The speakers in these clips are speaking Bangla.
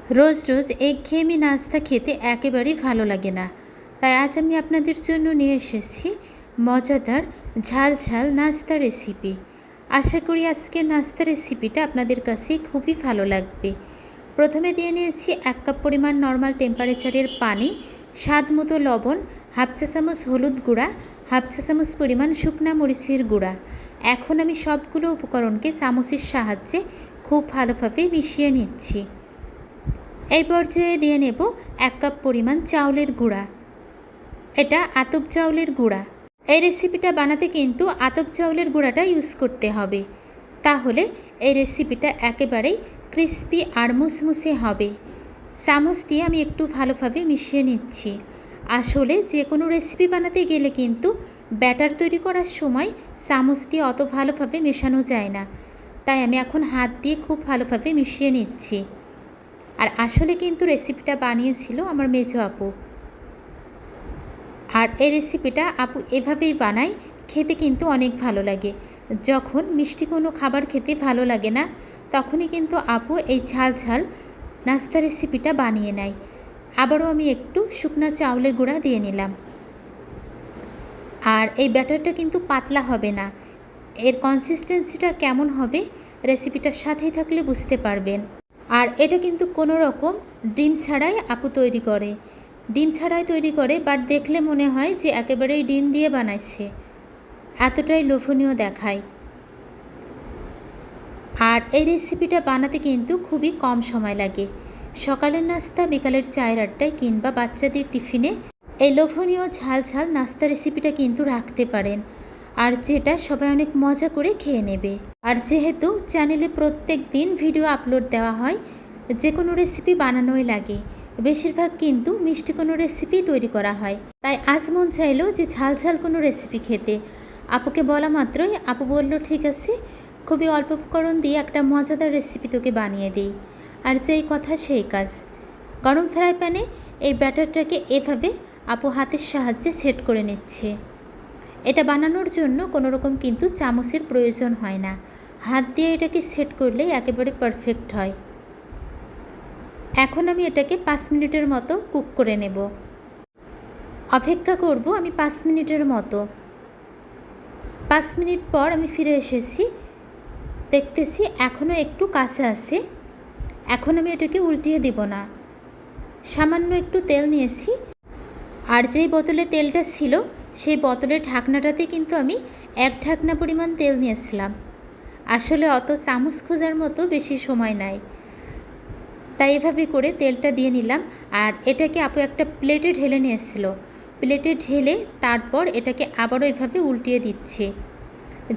রোজ রোজ একঘেয়েমি নাস্তা খেতে একেবারেই ভালো লাগে না। তাই আজ আমি আপনাদের জন্য নিয়ে এসেছি মজাদার ঝাল ঝাল নাস্তা রেসিপি। আশা করি আজকের নাস্তা রেসিপিটা আপনাদের কাছে খুবই ভালো লাগবে। প্রথমে দিয়ে নিয়েছি 1 কাপ পরিমাণ নর্মাল টেম্পারেচারের পানি, স্বাদ মতো লবণ, হাফ চা চামচ হলুদ গুঁড়া, হাফ চা চামচ পরিমাণ শুকনা মরিচের গুঁড়া। এখন আমি সবগুলো উপকরণকে চামচের সাহায্যে খুব ভালোভাবে মিশিয়ে নিচ্ছি। এই পর্যায়ে দিয়ে নেব 1 কাপ পরিমাণ চাউলের গুঁড়া। এটা আতপ চাউলের গুঁড়া। এই রেসিপিটা বানাতে কিন্তু আতপ চাউলের গুঁড়াটা ইউজ করতে হবে, তাহলে এই রেসিপিটা একেবারেই ক্রিস্পি আর মুসমুসে হবে। চামচ দিয়ে আমি একটু ভালোভাবে মিশিয়ে নিচ্ছি। আসলে যে কোনো রেসিপি বানাতে গেলে কিন্তু ব্যাটার তৈরি করার সময় চামচ দিয়ে অত ভালোভাবে মেশানো যায় না, তাই আমি এখন হাত দিয়ে খুব ভালোভাবে মিশিয়ে নিচ্ছি। আর আসলে কিন্তু রেসিপিটা বানিয়েছিল আমার মেজো আপু, আর এই রেসিপিটা আপু এভাবেই বানায়, খেতে কিন্তু অনেক ভালো লাগে। যখন মিষ্টি কোনো খাবার খেতে ভালো লাগে না, তখনই কিন্তু আপু এই ঝাল ঝাল নাস্তা রেসিপিটা বানিয়ে নেয়। আবারও আমি একটু শুকনো চাউলের গুঁড়া দিয়ে নিলাম। আর এই ব্যাটারটা কিন্তু পাতলা হবে না, এর কনসিস্টেন্সিটা কেমন হবে রেসিপিটার সাথেই থাকলে বুঝতে পারবেন। আর এটা কিন্তু কোনো রকম ডিম ছাড়াই আপু তৈরি করে, ডিম ছাড়াই তৈরি করে, বাট দেখলে মনে হয় যে একেবারেই ডিম দিয়ে বানাইছে, এতটাই লোভনীয় দেখায়। আর এই রেসিপিটা বানাতে কিন্তু খুবই কম সময় লাগে। সকালের নাস্তা, বিকালের চায়ের আড্ডায় কিংবা বাচ্চাদের টিফিনে এই লোভনীয় ঝাল ঝাল নাস্তা রেসিপিটা কিন্তু রাখতে পারেন, আর যেটা সবাই অনেক মজা করে খেয়ে নেবে। আর যেহেতু চ্যানেলে প্রত্যেক দিন ভিডিও আপলোড দেওয়া হয়, যে কোনো রেসিপি বানানোই লাগে, বেশিরভাগ কিন্তু মিষ্টি কোনো রেসিপি তৈরি করা হয়। তাই আজ মন চাইলো যে ঝাল ঝাল কোনো রেসিপি খেতে। আপুকে বলা মাত্রই আপু বলল, ঠিক আছে, খুবই অল্প উপকরণ দিয়ে একটা মজাদার রেসিপি তোকে বানিয়ে দিই। আর যেই কথা সেই কাজ। গরম ফ্রাই প্যানে এই ব্যাটারটাকে এভাবে আপু হাতের সাহায্যে সেট করে নিচ্ছে। এটা বানানোর জন্য কোনো রকম কিন্তু চামচের প্রয়োজন হয় না, হাত দিয়ে এটাকে সেট করলেই একেবারে পারফেক্ট হয়। এখন আমি এটাকে 5 মিনিটের মতো কুক করে নেব। অপেক্ষা করব আমি 5 মিনিটের মতো। 5 মিনিট পর আমি ফিরে এসেছি, দেখতেছি এখনও একটু কাঁচা আছে। এখন আমি এটাকে উল্টিয়ে দিব না। সামান্য একটু তেল নিয়েছি, আর যেই বোতলে তেলটা ছিল সেই বোতলের ঢাকনাটাতে কিন্তু আমি 1 ঢাকনা পরিমাণ তেল নিয়েছিলাম। আসলে অত চামচ খোঁজার মতো বেশি সময় নাই, তাই এভাবে করে তেলটা দিয়ে নিলাম। আর এটাকে আপু একটা প্লেটে ঢেলে নিয়েছিল, প্লেটে ঢেলে তারপর এটাকে আবারও এভাবে উল্টিয়ে দিচ্ছে।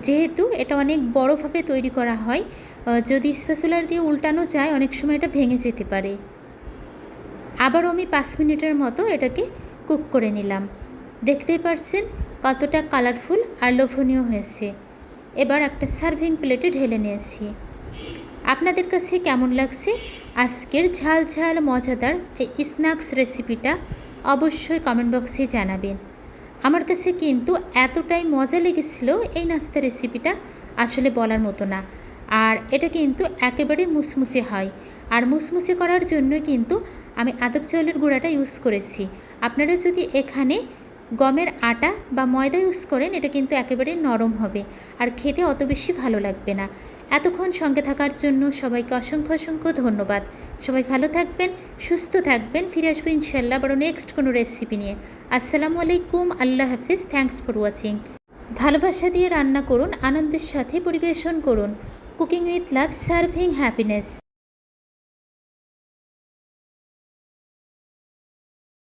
যেহেতু এটা অনেক বড়োভাবে তৈরি করা হয়, যদি স্প্যাচুলার দিয়ে উল্টানো যায় অনেক সময় এটা ভেঙে যেতে পারে। আবারও আমি 5 মিনিটের মতো এটাকে কুক করে নিলাম। দেখতেই পাচ্ছেন কতটা কালারফুল আর লোভনীয় হয়েছে। এবার একটা সার্ভিং প্লেটে ঢেলে নিয়েছি। আপনাদের কাছে কেমন লাগছে আজকের ঝাল ঝাল মজাদার এই স্ন্যাক্স রেসিপিটা অবশ্যই কমেন্ট বক্সে জানাবেন। আমার কাছে কিন্তু এতটাই মজা লেগেছিল এই নাস্তা রেসিপিটা, আসলে বলার মতো না। আর এটা কিন্তু একেবারে মুসমুসে হয়, আর মুসমুসে করার জন্য কিন্তু আমি আতপ চাউলের গুঁড়াটা ইউজ করেছি। আপনারা যদি এখানে গমের আটা বা ময়দা ইউজ করেন, এটা কিন্তু একেবারে নরম হবে আর খেতে অত বেশি ভালো লাগবে না। এতক্ষণ সঙ্গে থাকার জন্য সবাইকে অসংখ্য অসংখ্য ধন্যবাদ। সবাই ভালো থাকবেন, সুস্থ থাকবেন। ফিরে আসবো ইনশাল্লাহ বড় নেক্সট কোনো রেসিপি নিয়ে। আসসালামু আলাইকুম, আল্লাহ হাফিজ, থ্যাঙ্কস ফর ওয়াচিং। ভালোবাসা দিয়ে রান্না করুন, আনন্দের সাথে পরিবেশন করুন। Cooking with love, serving happiness.